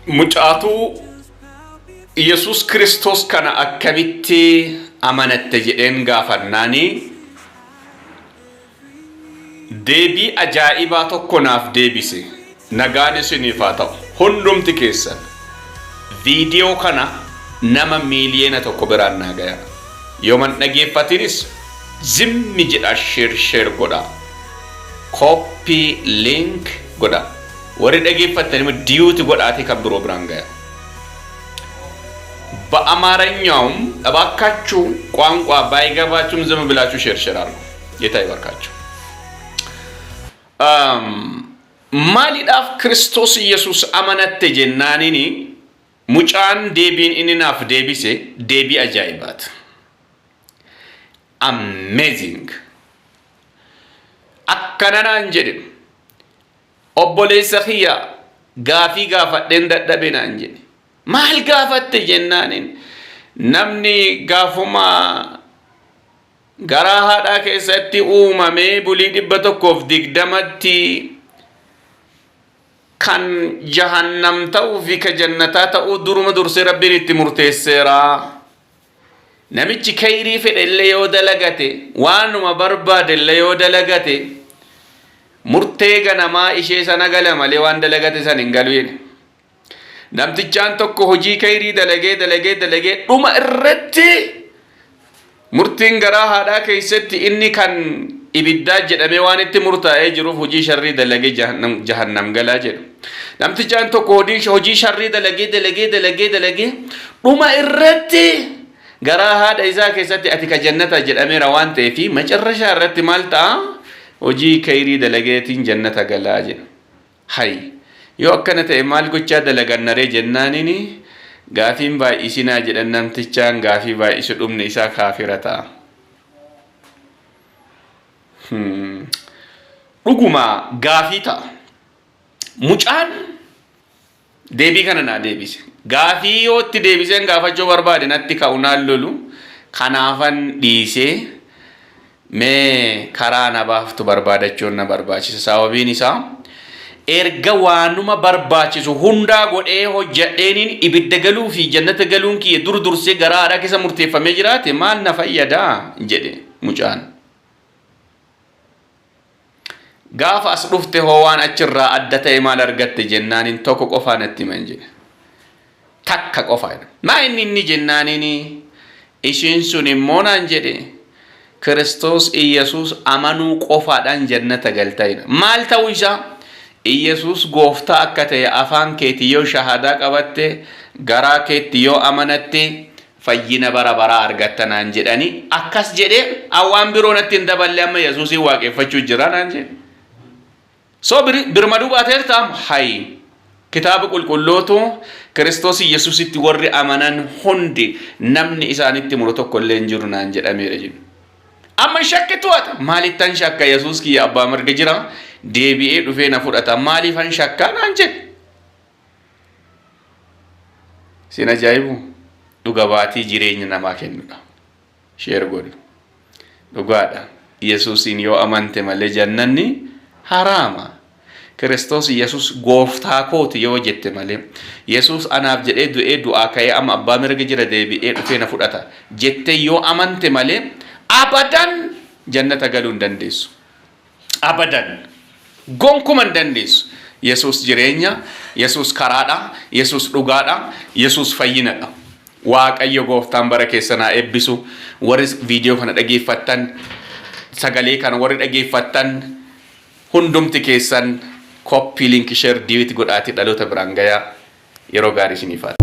Mucaatu Yesus Kristos kana akkamitti amanatte jedheen gaafannaani deebii ajaa'ibaa tokko naaf deebise. Nagaan isiniif haa ta'u. Hundumti keessan viidiyoo kana nama miiliyoona tokko biraan naa gaya. Yooman dhageeffatinis zimmi jedha share godha. Copy link godha. Warri dhageeffatanii diyuuti godhaati kan biroo biraan gaya. በአማርኛውም እባካችሁ ቋንቋ ባይገባችሁም ዝም ብላችሁ ሼር አድርጉ። ጌታ ይባርካችሁ። ማሊዳፍ ክርስቶስ ኢየሱስ አመነተ ጀናኒኒ ሙጫን ዴቢን ኢንናፍ ዴቢሴ ዴቢ አጃይባት አሜዚንግ አከናናን ጀድም ኦቦሌሰኺያ ጋፊ ጋፈደን ደደበና እንጂ ማል ጋፈተ ጀናኒን ነምኒ ጋፉማ ገራሃዳ ከሰቲ ኡማሜ ቡሊ ዲበተኮፍ ዲግደመቲ kan jahannam ta'uu fi ka jannataa ta'uu duruma dursee rabbiin itti murteesseera. Namichi khayrii fedhe illee yoo dalagate waanuma barbaade illee yoo dalagate murtee ganamaa ishee sana gala malee waan dalagate san hin galu jedhe. Namtichaan tokko hojii khayrii dalagee dhuma irratti murtiin garaa haadhaa keessatti inni kan ibiddaa jedhamee waan itti murtaa'ee jiruuf hojii sharrii dalagee jahannam galaa jedhu. Namtichaan tokko hojii sharrii dalagee dhuma irratti garaa haadha isaa keessatti ati ka jannata jedhameera waan ta'eefi macarrashaa irratti maal ta'a? Hojii khayrii dalageetiin jannata galaa jedhu. Hay yoo akkana ta'e maal gochaa dalagannaree jennaanini gaafiin baay'isinaa jedhan namtichaan gaafii baay'isu dhumni isaa kaafira ta'a. Dhuguma gaafii ta'a. Mucaan deebii kana naa deebise. Gaafii yoo itti deebiseen gaafachuu barbaade natti ka'unaan lolu kanaafan dhiisee mee karaa na baaftu barbaadachuun na barbaachisa. Sababiin isaa erga waanuma barbaachisu hundaa godhee hojjadheeniin ibidda galuu fi jannata galuun kiyya dursee garaa haadhaa keessa murteeffamee jiraate maal na fayyadaa jedhe mucaan. Gaafa as dhufte hoo waan achirraa adda ta'e maal argatte jennaaniin tokko qofaa natti himan jedhe. Takka qofaa. Maa inni jennaaniin ishiin sun immoo naan jedhe Kiristoos Iyesuus amanuu qofaadhaan jannata galtaa'edha. Maal ta'uu isaa? Iyesuus gooftaa akka ta'e afaan keetii yoo shahadaa qabatte garaa keetii yoo amanatte fayyina bara baraa argatta naan jedhani akkas jedhe awwaan biroo natti hin daballe amma Yesuusii waaqeffachuu jira naan jedhe. So birmaduu baateer taam hay kitaaba qulqullootu Kiristoos Iyesuusitti warri amanan hundi namni isaanitti muru tokko illee hin jiru naan jedhameera jedhu. Amma shakkitu ata maalittan shakka Yesuus kiyya abbaa mirga jira deebi'ee dhufee na fudhata maaliifan shakkaa naan jedhe. Sin ajaa'ibu dhuga baatii jireenya namaa kennudha. Sheer godhu dhugaadha. Yesuusiin yoo amante malee jannanni haraama. Kiristoos Yesuus gooftaa kooti yoo jette malee Yesuus anaaf jedhee du'ee du'aa ka'ee amma abbaa mirga jira deebi'ee dhufee na fudhata jettee yoo amante malee abadan jannata galuu hin dandeessu. Abadan gonkumaa hin dandeessu. Yesuus jireenya, Yesuus karaadha, Yesuus dhugaadha, Yesuus fayyinadha. Waaqayyo gooftaan bara keessanaa eebbisu. Warri viidiyoo kana dhageeffattan sagalee kana warri dhageeffattan hundumti keessan copy link share diwit godhaati dhaloota biraan gayaa yeroo gaarii isiniif haa ta'u.